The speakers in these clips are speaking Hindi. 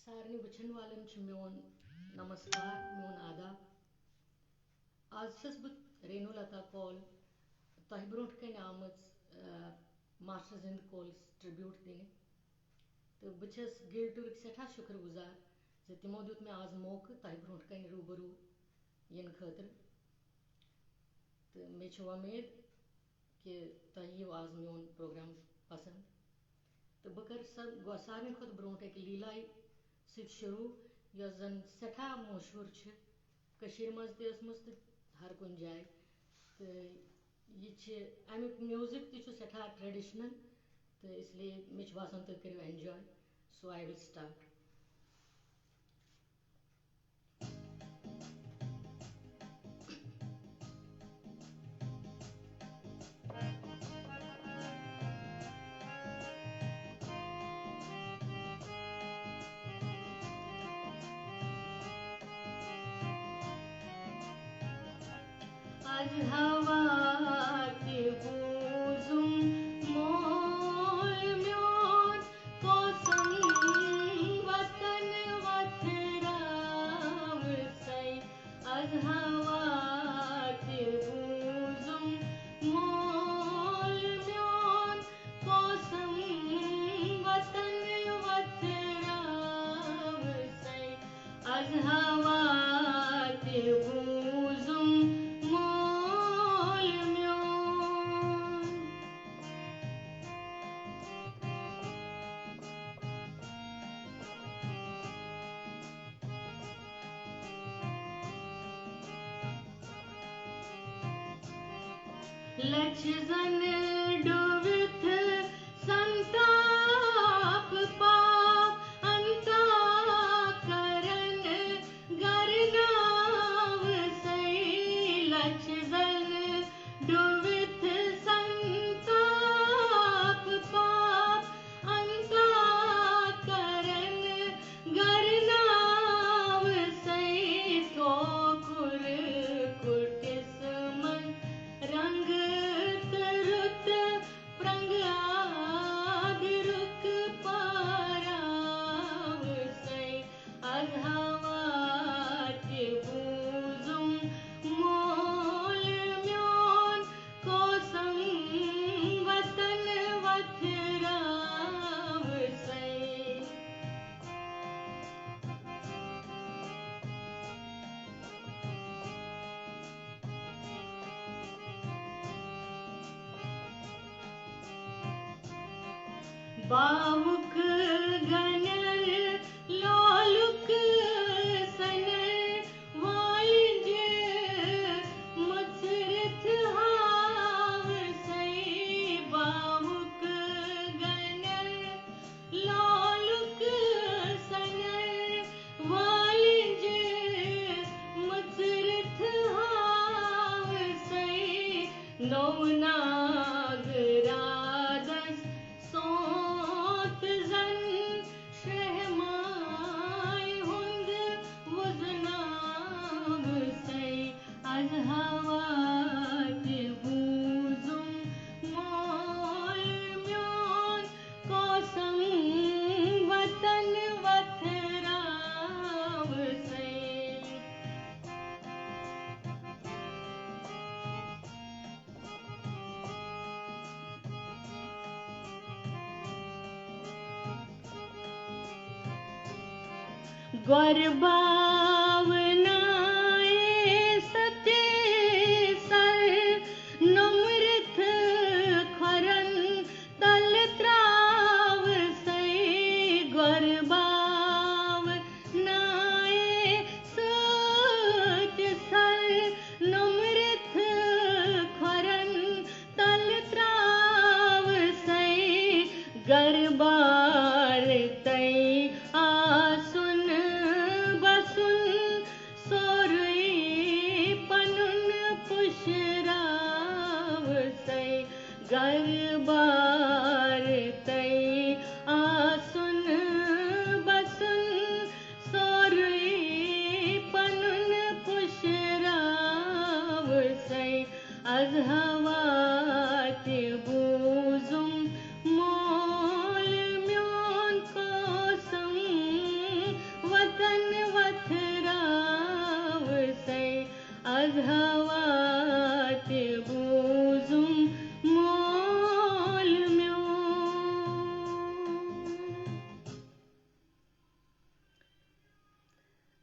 सारे वचन वालन मोन नमस्कार मोन आदाब। आज छस बह रेनू लता कौल तह ब्रोट कन आमच मास्टर जिंद कौल ट्रिब्यूट दिन तो बस गिल्टुर सठा शुक्रगुजार जे तमो दुत मे आज मौके तह ब्रोट कन रूबरू इन खतर तो मे उम्मीद कि तह यू आज मोन प्रोग्राम पसंद तो बह कर सारे खुद ब्रोट एक लीलाई सत शुरू यस जन सठा मशहूर मज तो हर कुन जाए तो यह अमुक म्यूजिक तो सठा ट्रेडिशनल तो इसलिए मे बासान तुम करो enjoy so I will start. आज हवा के बूजुम मोल म्योन कोसम वतन वथराव सई। आज हवा के बूजुम मोल म्योन कोसम वतन वथराव सई। आज हवा के बूजुम लक्षजन डुबित संताप पाप अंता करन गरनाव सई। लक्षजन डुबित संताप पाप अंता करन गरनाव सई। ठोकुर कुटिस रंग तरुत प्रंग आदिरुक पाराव सई। आज हवा के बूजुम मोल म्योन कोसम वतन वथराव सई। बावुक गनर लोलुक सनर वालिंज मुचरित हाव सई। बावुक गनर लोलुक सनर वालिंज मुचरित हाव सई। नौनाग रादस सोत जन शहमाय हुंद वजनाव सई। आज हवा के बूजुम मोल म्योन कोसम वतन वथराव सई। ग्वर भावनाए सत्य सर नमृत खरन तल त्राव सई। ग्वर भावनाए सत्य सर नमृत खरन तल त्राव सई। गरबार तई आसुन बसुन सोरुई पनुन पुशराव सई। गरबार तई आसुन बसुन सोरुई पनुन पुशराव सई। आज हवा के बूजुम मोल म्योन कोसम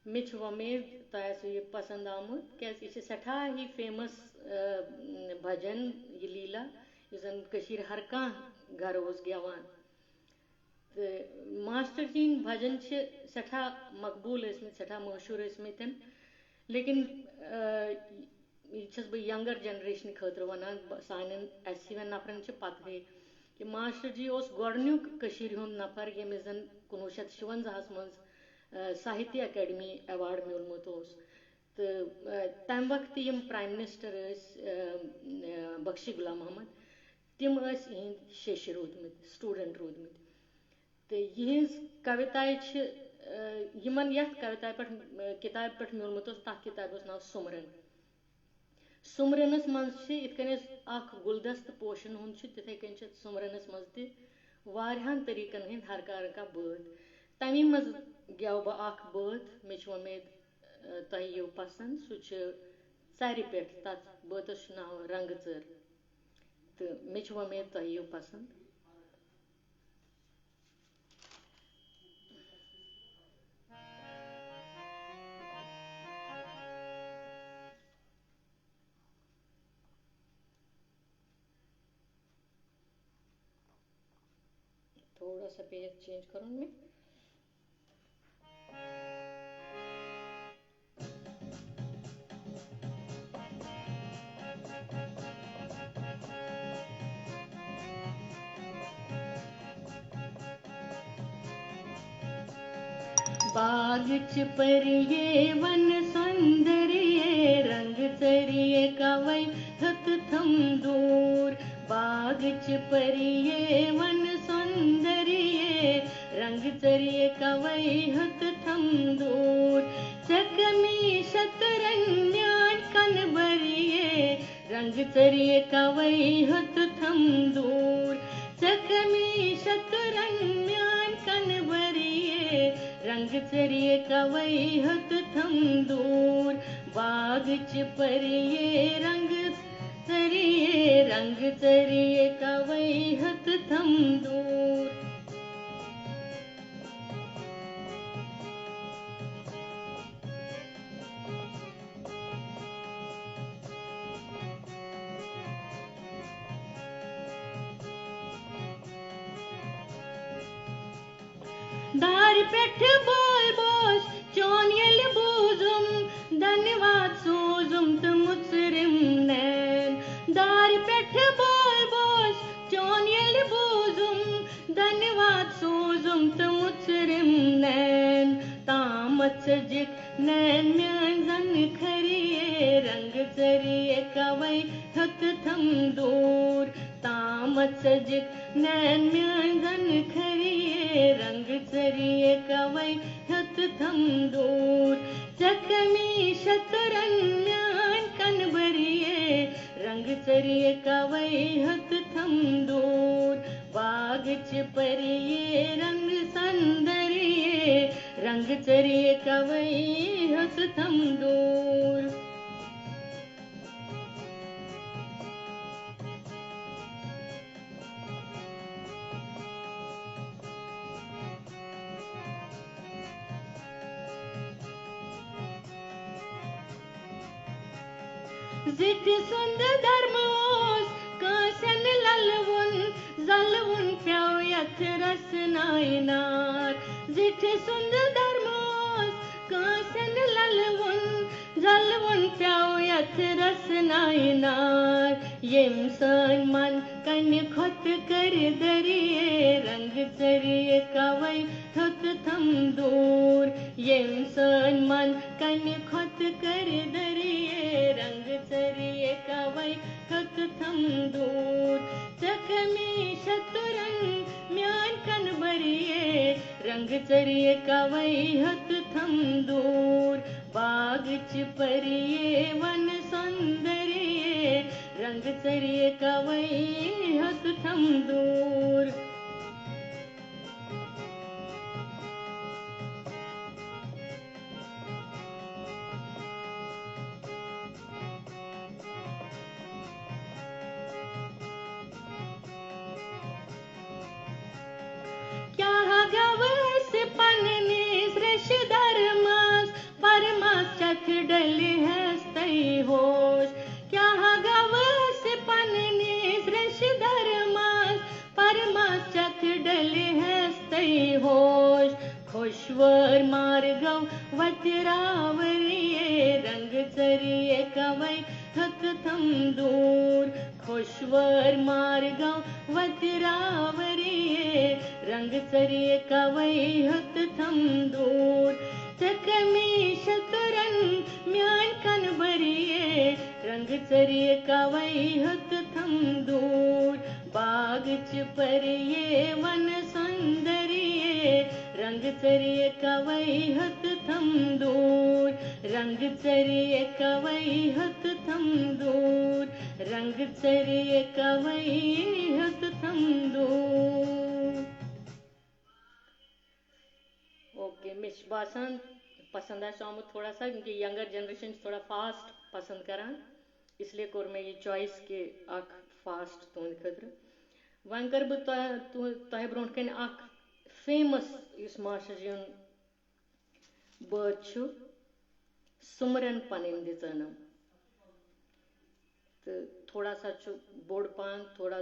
मे उम्मीद तह यह पसंद आमुत क्या सठा ही फेमस भजन यह लीला जन हर कह घर गेवान तो मास्टर जीन भजन सठा मकबूल सठा मशहूर लेकिन बह यंगर जनरेशन खतर वन सान नफरन पत कि मास्टर जी गोडनुक नफर यमिस जन 1956 मज साहित्य अकेडमी अवार्ड म्योलमुत तो तम वक्त यम प्राइम मिनिस्टर बख्शी गुलाम अहमद तिम इहंद शेश रूदमित स्टूडेंट रूदमित तो यहज कविताएं यमन यथ कविता पे किताब पे म्योलमुत तथ किताब नाव सुमरन सुमरनस मज इथ गुलदस्त पोशन हुंद तिथे कन सुमरनस मज तहन तरीकन हंद हर कह बात तमी मज गेव बह बात मे उम्मीद तह यीव पसंद सह पे तथ बातस नाव रंग चर तो मे उम्मीद तह यीव पसंद। थोड़ा सा पेज चेंज करूँ मैं। बाग च परिये वन सौंदर्य रंग चरिये कवई हत थम दूर बाग च परिये वन सौंदर्य रंग चरिये कवई हत थम दूर चकमी शतरन्यान कन बरिये रंग चरिये कवई हत थम दूर चकमी शतरन्यान कन बरिये रंग चरिये कवई हत थम दूर बाग च परिये रंग चरिये कवई हत थम दूर। दार पेठ बोल बोस चोन यल बूजुम धन्यवाद सोजुम तो मुसरिम नैन दार पेठ बोल बोस चोन यल बूजुम धन्यवाद सोजुम तो मुसरिम नैन तामत सजिक नैन म्यान जन खरिये रंग चरिये कवई हत थम दूर तामत सजिक नैन म्यान जन खरिये रंग चरिये कवई हत थम दूर चकमी शतरन म्यान कन बरिये रंग चरिये कवई हत थम दूर बाग च परिये रंग सौंदर्य रंग चरिये कवई हत थम दूर। जिठ सुंद धर्मोस कासन ललवुन जलवुन प्याव यथ रस नायनार जिठ सुंद धर्मोस कासन ललवुन जलवुन प्याव यथ रस नायनार येम सन मन कन खोत कर दरिये रंग चरिये कवई हत थम दूर येम सन मन कन खोत कर दरिये रंग चरिये कवई हत थम दूर चकमी शतरन म्यान कन बरिये रंग चरिये कवई हत थम दूर बाग च परिये वन सौंदर्य रंग चरिये कवई हत थम दूर। क्या गवस पन्ने श्रेष्ठ धर्मास खोश्वर मार्गव वज्रावरिये रंग चरिये कवै हत थम दूर खोश्वर मार्गव वज्रावरिये रंग चरिये कवै हत थम दूर चकमी शतरन म्यान कन भरिये रंग चरिये कवै हत थम दूर बाग च परिये वन सुंदरिये रंग चरिये कवै हत थम दूर रंग चरिये कवै हत थम दूर रंग चरिये कवै हत थम दूर। ओके मिश बासन पसंद है सॉन्ग थोड़ा सा क्योंकि यंगर जनरेशन थोड़ा फास्ट पसंद करान इसलिए कोर मैं ये चॉइस के अख फास्ट तुंद खतर वन कर बह तह ब्रोट कन अख फेमस इस मास्टर जी बर्ड सुमरन पन दिचनम तो थोड़ा सा बोड़ पान थोड़ा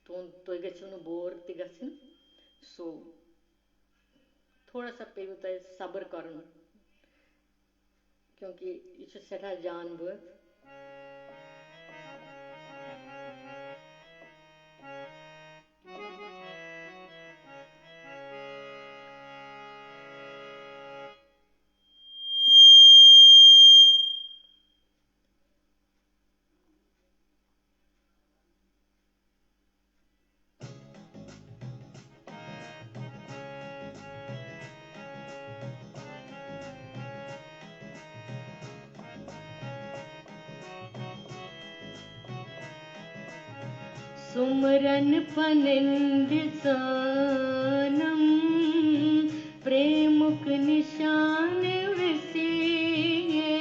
तुम गो बोर त सो थोड़ा सा पे तह सब्र कर क्योंकि यह सठा जान बत सुमरन पनिंद सनम प्रेमुक निशान विसिये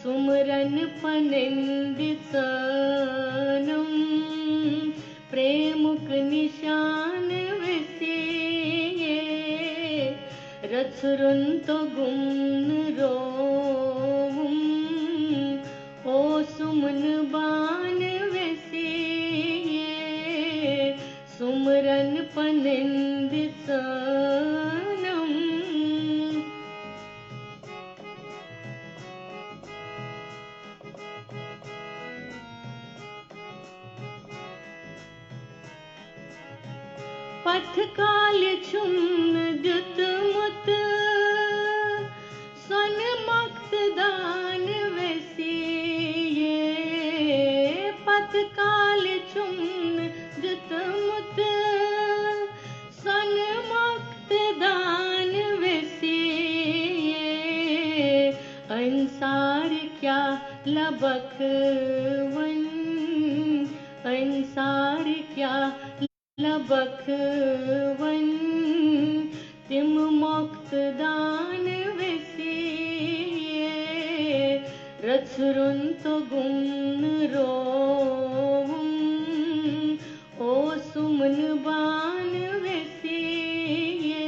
सुमरन पनिंद सनम प्रेमुक निशान विसिये रथरुन तो गुम रोम ओ सुमन बान सुमरन पनिंद सनम पथ काल छुन दुत मुत सन मक्तदान वैसिये पथ काल छुन दुत मुत सन मक्तदान वैसिये अंसार क्या लबख वन अंसार क्या लबख वन तिम मुक्तदान वैसिये रथरुन तो गुम रोम ओ सुमन बान वैसिये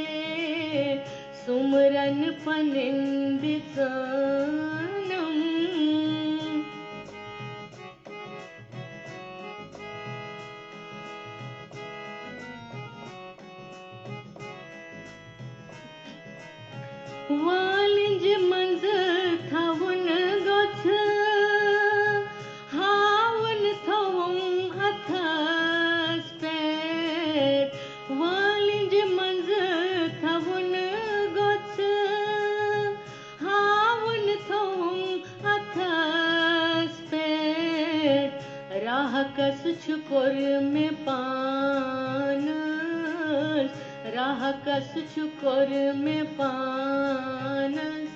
सुमरन पनिंद सनम वालिंज मंज थवन गोछ हावन थवम अथस पेट वालिंज मंज थवन गोछ हावन थवम अथस पेट राह कस छुकुर में पानस राह कस छुकुर में पानस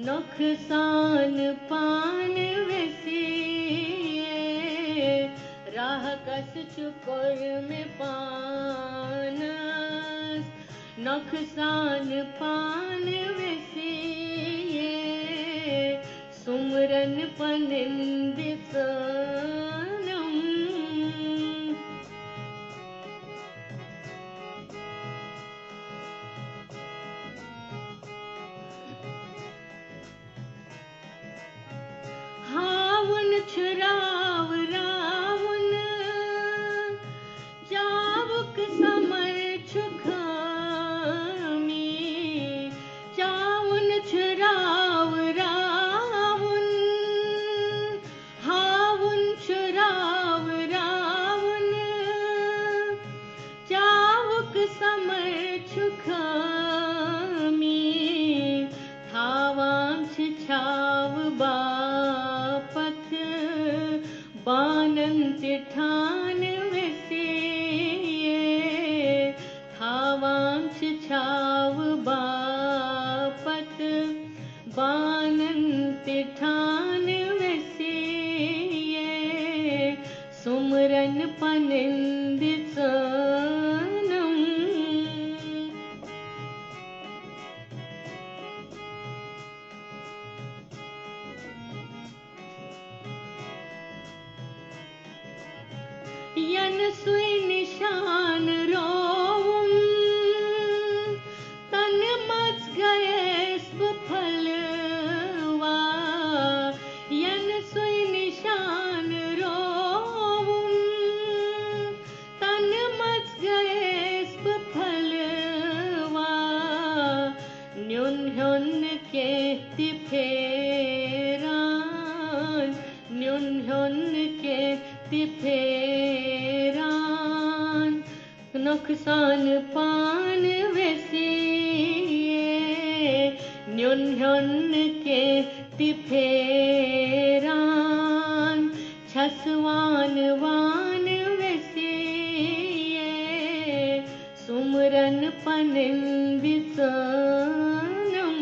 नुकसान पान वैसिये राह कस छुकुर में पानस नुकसान पान वैसिये सुमरन पनिंद सनम हावन छुराव रावण जावक समर छुखामी आंच छाव बापत बानन तिठान वैसिए सुमरन पनिंदित सनम यन सुई निशान रोम तन मच गए फलवा यन सुई निशान रोम तन मच गए फलवा न्युन ह्युन के तिफेरान न्युन ह्युन के तिफेरान नुकसान पान वैसिए न्युन ह्युन के तिफेरान छसवान वान वैसिए सुमरन पनिंदित सनम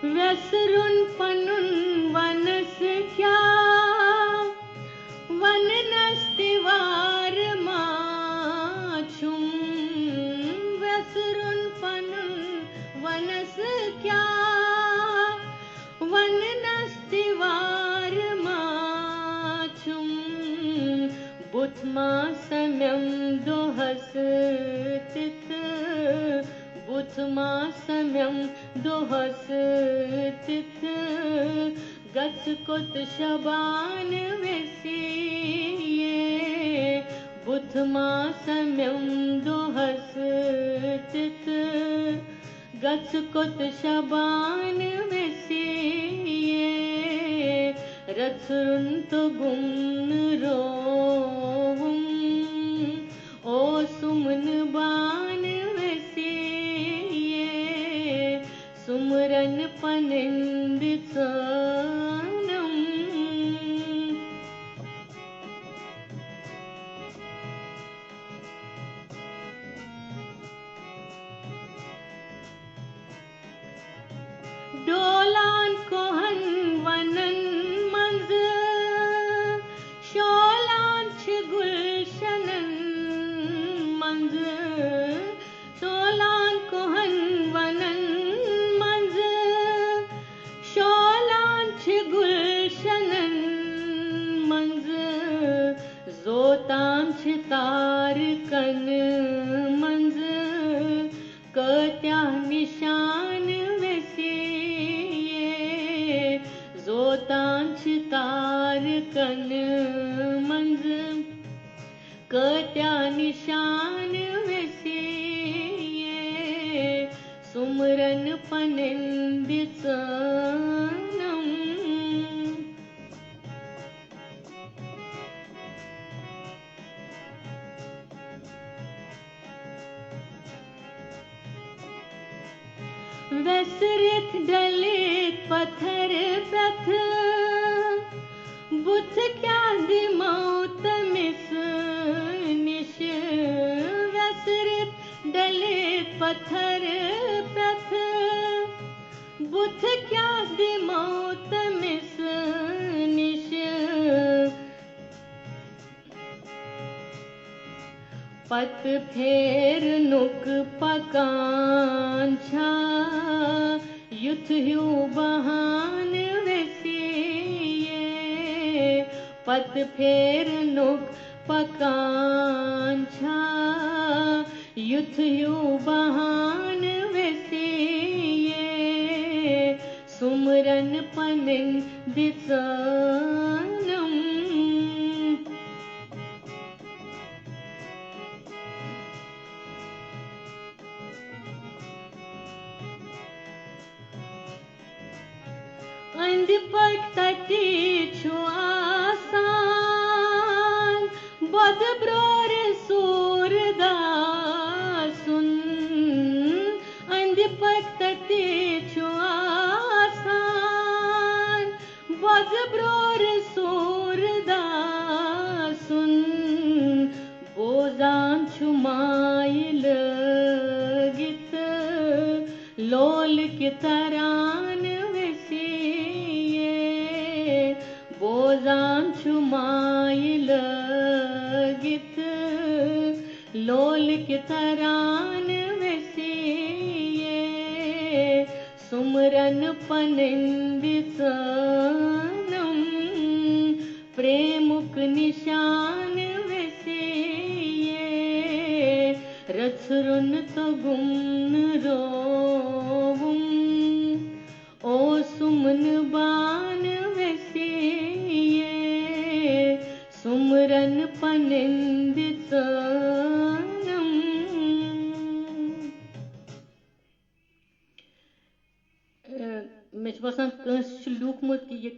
वैसरुन पनुन वनस क्या वन नस्तिवार माछुम वैसरुन पनुन वनस क्या वन नस्तिवार माछुम बुथमा सम्यम दोहस तित बुथमा सम्यम दोहस तिथ गच कुत शबान वैसिए बुथमा सम्यम दोहस तिथ गच कुत शबान वैसिए रथरुन तो गुम रोवुम ओ सुमन बान सुमरन पनिंदित सनम डोलान कोहन वनन मंज शोलान गुलशनन मंज शोलान कोहन वनन गुलशनन मंज जोतांच तार कन मंज कत्या निशान वैसिए जोतांच तार कन मंज कत्या निशान वैसिए सुमरन पनिंदित सनम वैसरित डलित पत्थर प्रथ बुथ क्या दिमौत मिस निश वैसरित डलित पत्थर प्रथ बुथ क्या दिमौत मिस निश पत फेर नुक पकांछा युथ ह्यू बहान वैसिए पत फेर नुक पकांछा युथ ह्यू बहान वैसिए सुमरन पनिंदित सनम अंधपट तटी छुआसान बद ब्रोर सूरदासुन अंधपट तटी छुआसान ब्रोर सूरदासुन बोजान छुमाइल गित लोल के तरान वसिये बोजान छुमाइल गित लोल के तरान वसिये सुमरन पनिंदितनम प्रेमुक निशान वसिये रथरुन तो गुमन रोवुम ओ सुमन बान वसिये सुमरन पनिंदितनम। मे बसान कंस लूखमुत कि ये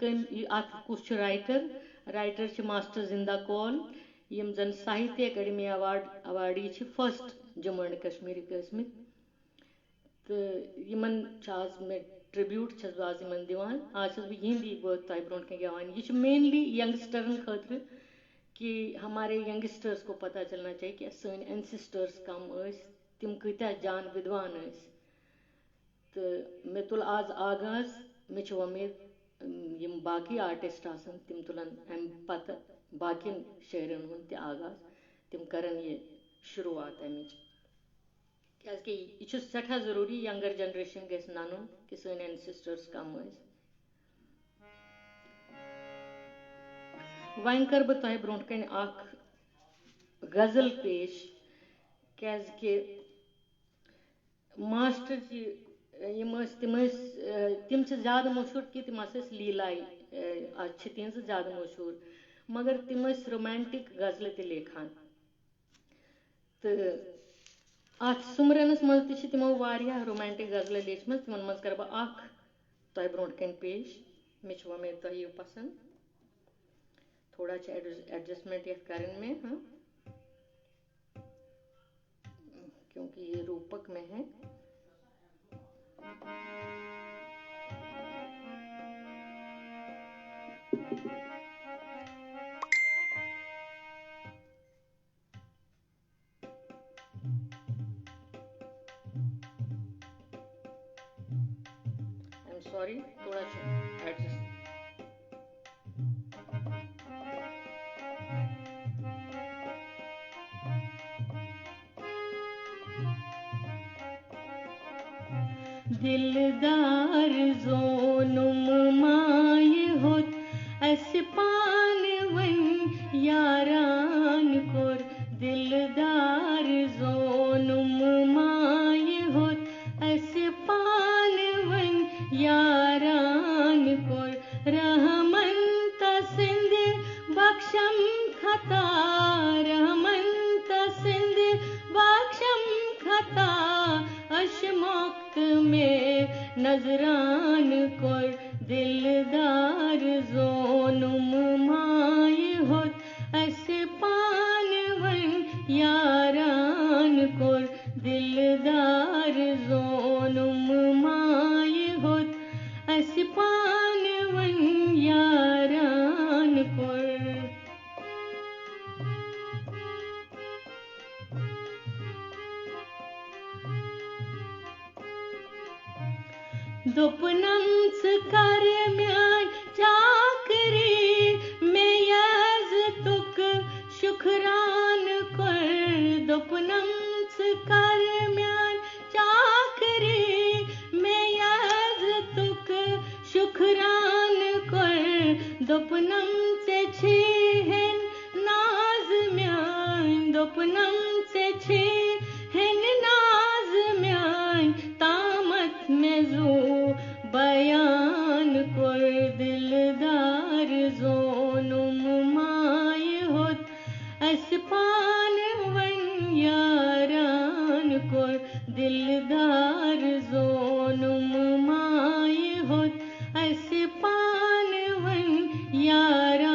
अत कुछ राइटर मास्टर जिंदा कौल यम जन Sahitya Akademi awardee first Jammu and Kashmir गस्मित तो यमन आज मे ट्रिब्यूट आज यमन दिवान आज बह यहंदी बत तह ब्रोह कह गवान यह मेनली यंगस्टरन खतर कि हमारे यंगस्टर्स को पता चलना चाहिए कि सन एंसेस्टर्स कम तिम कत्या जान विद्वान तो मे तुल आज आगाज मे उम्मीद यम बाकी आर्टिस्ट आसन तिम तुलन अम पत बाकी शायरन हुन ते आगाज तिम करन ये शुरुआत अमिच क्या यह सठा जरूरी यंगर जनरेशन गस नानुन कि सन एंसेस्टर्स कम वन कर बह तह ब्रोह कन गजल पेश क्या मास्टर जी तिम ज्यादा मशहूर कि तिम लीलाई तिहज ज्यादा मशहूर मगर तिम रोमांटिक गजल लेखान तो अत सुमरनस मज तिमो रोमांटिक गजल लेचम तिमन मज कर बह तह ब्रोह कन पेश मे उम्मीद तह यह पसंद थोड़ा एडजस्टमेंट ये करन में हाँ क्योंकि ये रूपक में है। आई एम सॉरी थोड़ा एडजस्ट दिलदार जोनुम माय होत अस पान वन यारान कोर दिलदार जोनुम माय होत अस पान वन यारान कोर रहमन तसिंद बख्शम खता रहमन तसिंद बख्शम खता अशमोक्त में नजरान कोर दिलदार जोनुम माय होत अस पान वन यारान कोर दिलदार जोनुम माय होत अस पान वन यारान कोर दोपनम कर म्यान चाकरी में यज तुक शुक्रान कर दोपनम कर म्यान चाकरी में यज तुक शुक्रान कर दोपनम से छी हेन नाज म्यान दोपनम से छी हेन नाज म्यान तामत में जू बयान कोर दिलदार जोनुम माय होत अस पान वन यारान कोर दिलदार जोनुम माय होत अस पान वन यारान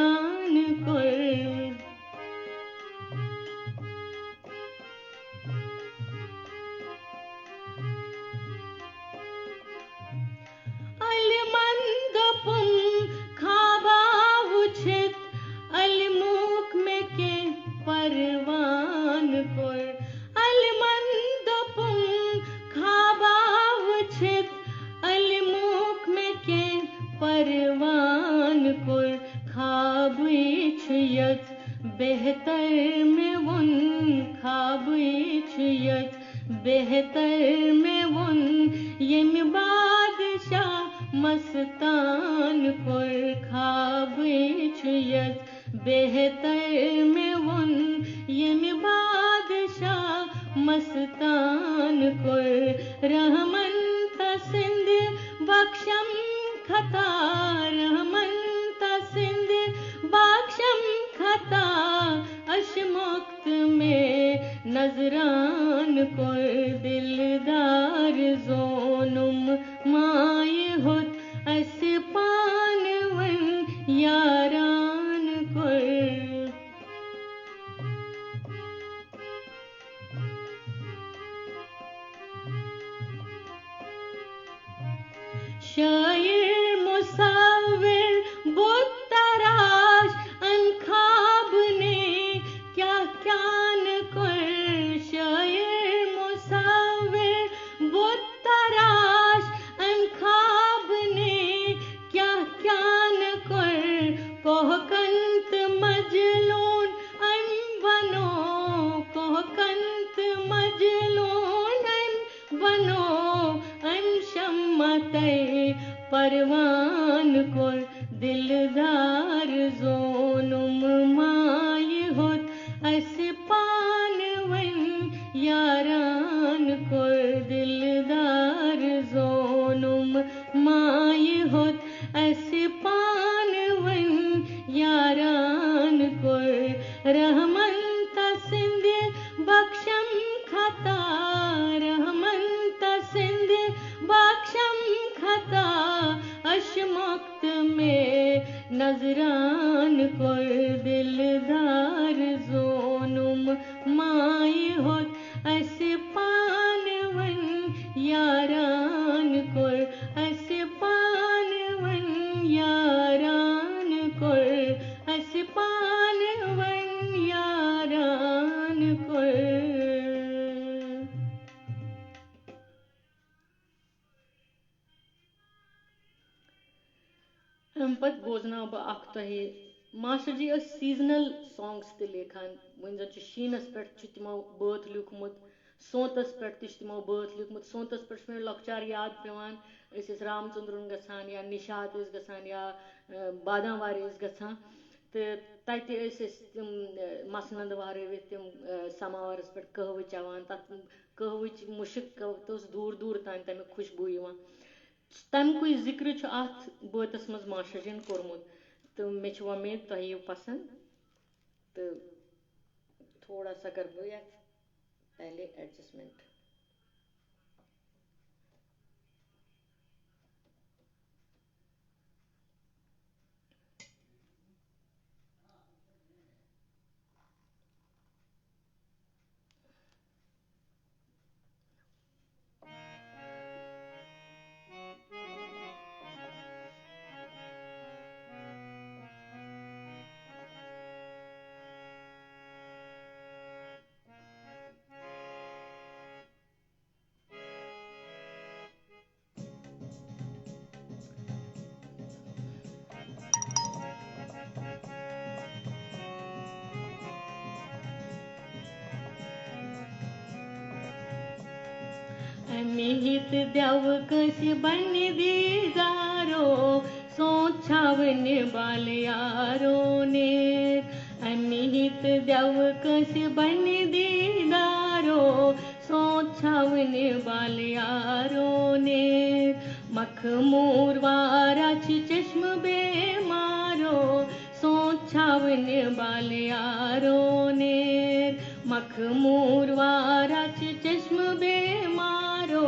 परवान कुर खाबी छुयत बेहतर में वन खाबी छुयत बेहतर में वन यम बादशाह मस्तान कुर खाबी छुयत बेहतर में वन यम बादशाह मस्तान कुर रहमन सिंध बख्शम खता रहमन सिंध बख्शम खता अशमुक्त में नजरान कुर दिलदार जोनुम माय होत अस पानवन यारान कुर शायर मुसाविर बुतराश अनखाब ने क्या क्या न कर शायर मुसाविर बुतराश अनखाब ने क्या क्या न कर कोहकंत मजलून अन बनो कोहकंत मजलून अन बनो अन शम्मते परवान कुर दिलदार जोनुम माय होत अस पानवन यारान कुर दिलदार जोनुम माय होत अस पानवन यारान कुर रहमन सिंध बख्शम खता रहमन सिंध बख्शम खता अशमुक्त में नजरान कुर दिलदार जोनुम माय होत अस पानवन यारान कुर अस पानवन यारान कुर अस पानवन यारान कुर पत बोजना बह अख तोहे मास्टर जी सीजनल सॉन्ग्स ते लेखान वन जन शीनस पे तमो बत लिखमुत सोतस पे तमो बत लिखमुत सोतस पे मे लकचार याद पेवान रामचंद्रन गसान या निशात गसान या बादामवार गसान तो तत तम मसनंद वारवित तम समावरस पे कहव चवान तथ कहवच मुशिक तो दूर दूर तान तमिक खुशबू तमुक जिक्र अत बतस मज मास्टर जी कोर्मुत तो मे उम्मीद तुह यू पसंद तो थोड़ा सा कर बह पहले एडजस्टमेंट निहित द्यव कस बन दीदारो सोछावन बालियारो नेर अनिहित द्यव कस बन दीदारो सोछावन बालियारो नेर मखमूर वारच चश्म बेमारो सोछावन बालियारो नेर मखमूर वारच चश्म बेमारो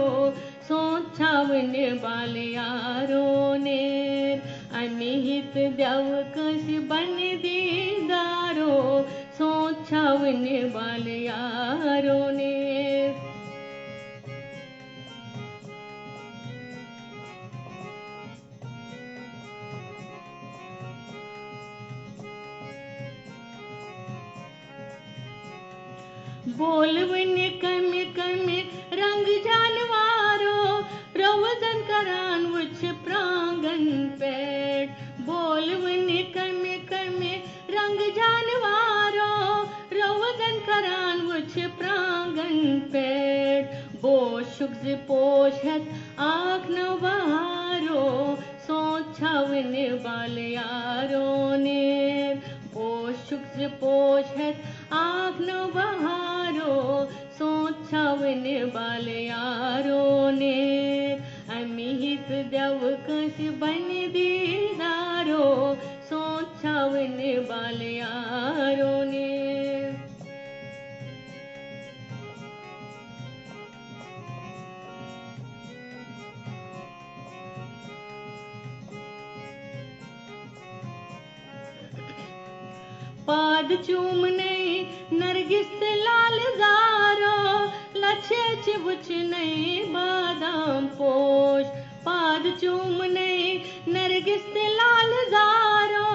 सोछावन बालियारो नेर अनिहित द्यव कस बन दीदारो सोछावन बालियारो नेर बोलवन कम कम रंग जानवारो प्रवदन करान उच्च प्रांगण पे पोशुक ज पोशत आँख न बहारो सोचावन बाल यारो नेर पोशुक ज पोशत आँख न बहारो सोचावन बाल यारो नेर अमिहित देव कंस बन दीदारो सोचावन बाल यारो नेर पाद चूमने नरगिस लाल जारो लच्छे चिबुच नहीं बादाम पोश पाद चूमने नरगिस लाल जारो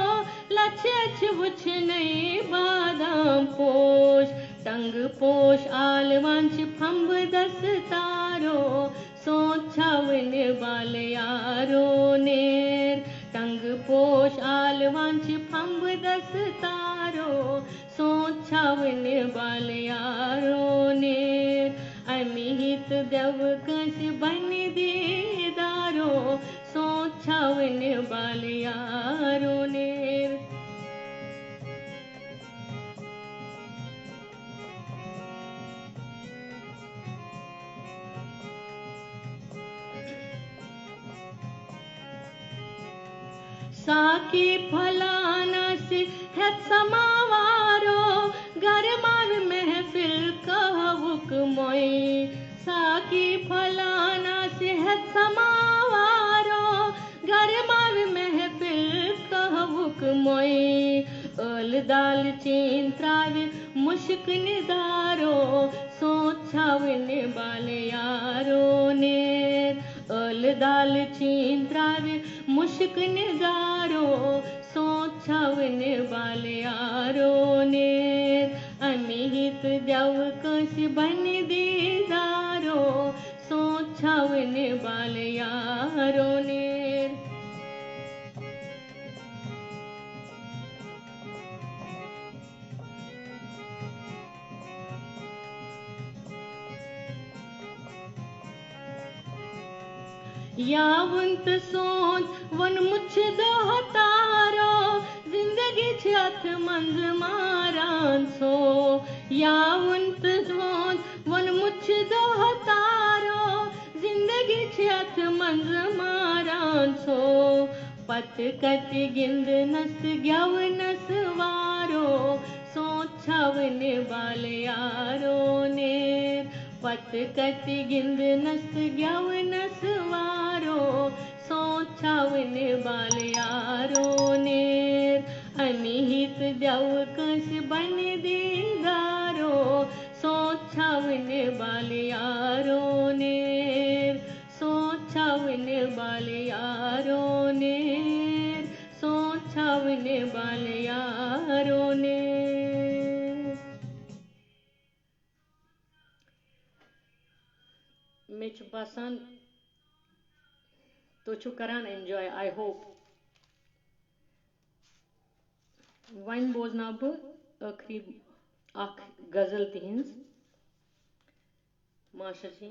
लच्छे चिबुच नहीं बादाम पोश टंग पोश आलवांच फंब दस तारो सोचावन बाल यारो नेर टंग पोश आलवांच फंब दस तारो सोचावन बाल यारो नेर अमिहित देव कंस बन दीदारो सोचावन बाल यारो नेर साकी फलाना से है समावारो गरमाव महफिल कहवुक मोई साकी फलाना से है समावारो गरमाव महफिल कहवुक मोई अल दाल चीन त्राव मुश्क निदारो सोचावन बाल यारो नेर अल दाल चीन त्राव मुश्क निगारो सोचावन बाल यारो नेर अमिहित देव कंस बन दीदारो सोचावन बाल यारो नेर यावंत सोच वन मुछ दोहतारो जिंदगी छत मंज मारान सो यावंत सोच वन मुछ दोहतारो जिंदगी छत मंज मारान सो पत कत गिंद नस ग्यव नस वारो सोचावन बाल यारो नेर पत कत गिंद नस ग्यव नस वारो सोचावन बाल यारो नेर अमिहित देव कंस बन दीदारो सोचावन बाल यारो नेर सोचावन बाल यारो नेर सोचावन बाल यारो नेर मे छु बासान तो छु करान एंजॉय आई होप वन बोजना बह आखिरी अख गजल तिहिंज मास्टर जी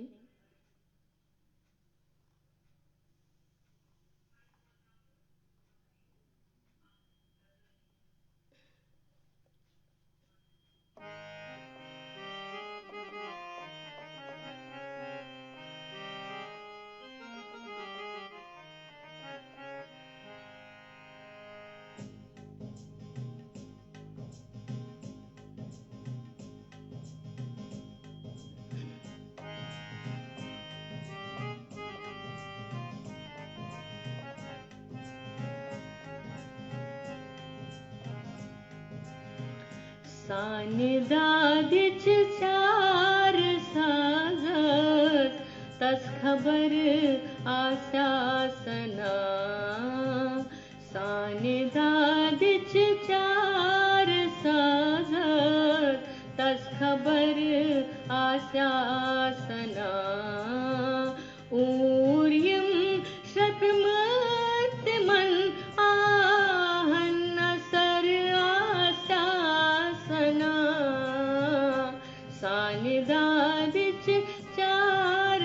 सानिदादिच चार साजत तस खबर आशासना सानिदादिच चार साजत तस खबर आशासना ऊर्यम शतमतिमन सानिदादिच चार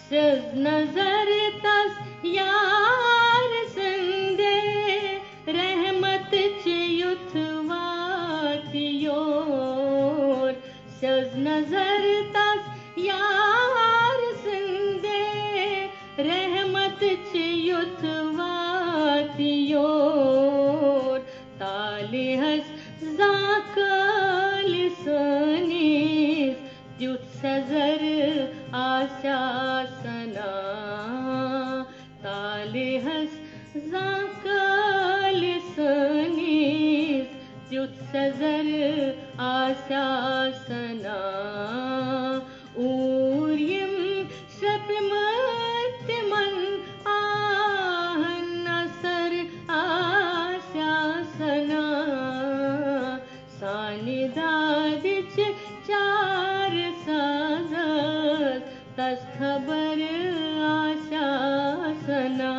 सिर्फ नजर तस यार संदे रहमत चयुथवातियोर सिर्फ नजर तस यार संदे रहमत चयुथवातियोर तालिहस जाकल सनीस द्युत सजर आशासना तालिहस जाकल सनीस द्युत सजर आशासना ऊर्यम शपिमतिमन आहन असर आशासना सानिदादिच चार साजत तस खबर आशासना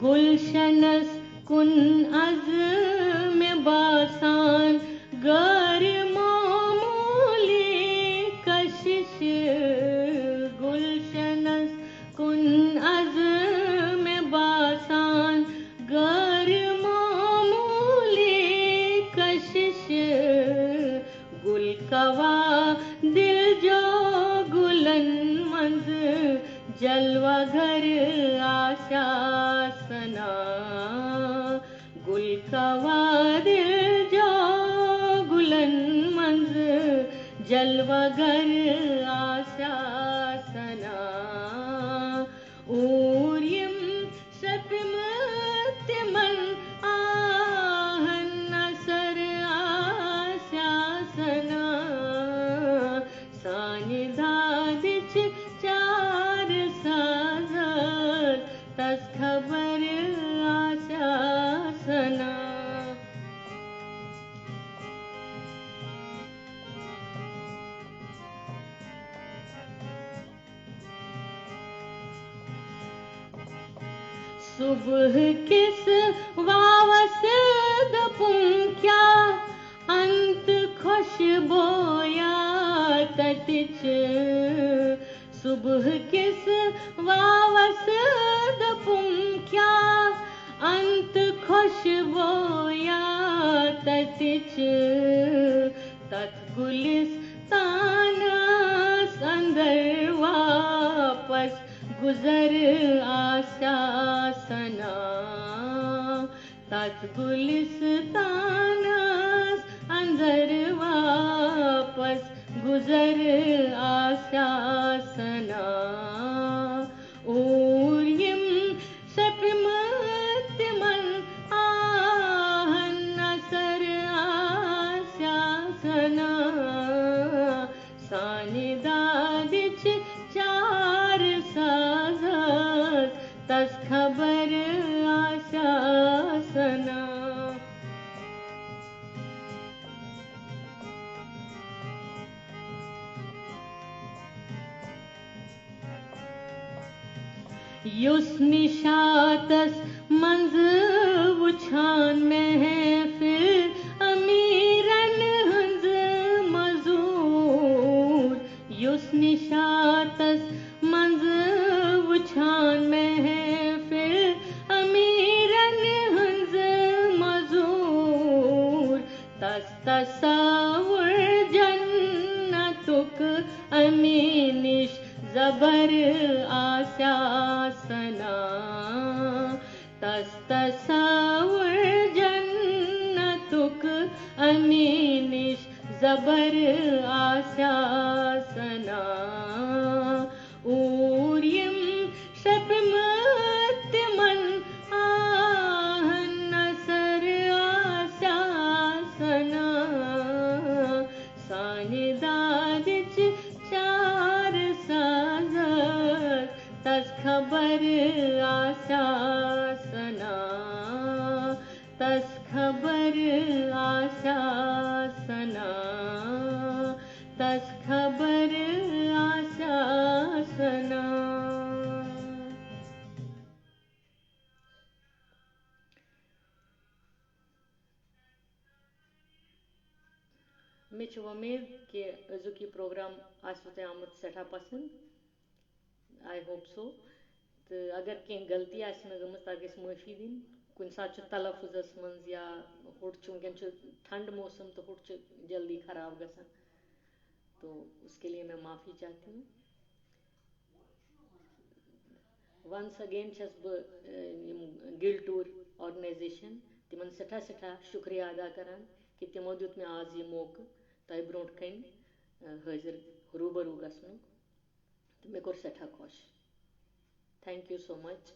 गुलशनस कुन अज़्म बासान गर मामूली कशिश गुलशनस कुन अज़्म बासान गर मामूली कशिश गुल कवा दिल जो गुलन मंज जलवा घर आशासना गुल कवा दिल जो गुलन मंज जलवा घर आशासना ऊर्यम शपिमतिमन आहन असर आशासना सानिदादिच चार साजत तस खबर आशासना सुबह किस वावस दपुंक्या अंत खुशबोया ततिच सुबह किस वावस दपुंक्या अंत खुशबोया ततिच तत गुलिस्तानस अंदर वापस गुजर आशासना तत गुलिस्तानस अंदर वापस गुजर आशासना ऊर्यम शपिमतिमन आहन असर आशासना सानिदादिच चार साजत तस खबर आशासना युस निशातस मंज वुछान महफिल अमीरन हंज मजूर युस निशातस मंज वुछान महफिल अमीरन हंज मजूर तस तसवुर जन्नतुक अमीनिश जबर आशासना तस तसवुर जन्नतुक अमीनिश जबर आशासना ऊर्यम शपिमतिमन आहन असर आशासना सानिदादिच चार साजत खबर आशासना, तस खबर आशासना, तस खबर आशासना. मे उम्मीद कि अजुक यह प्रोग्राम आसो तुम आमुत सठा पसंद. I hope so. तो अगर कह गलती गमत तथ गई माफ़ी दिन. कुन सात तलफुजस मज या हुट वनकन ठंड मौसम तो हुट जल्दी खराब गसान, तो उसके लिए मैं माफ़ी चाहती हूँ. वंस अगेन छस गिल्ड टूर ऑर्गेनाइजेशन तिमन सठा सठा शुक्रिया अदा करान कि तिमो दुत मे आज यह मौका तह ब्रोट कन हाजिर रूबरू गसनुक. तो मे कोर सठा खुश. Thank you so much.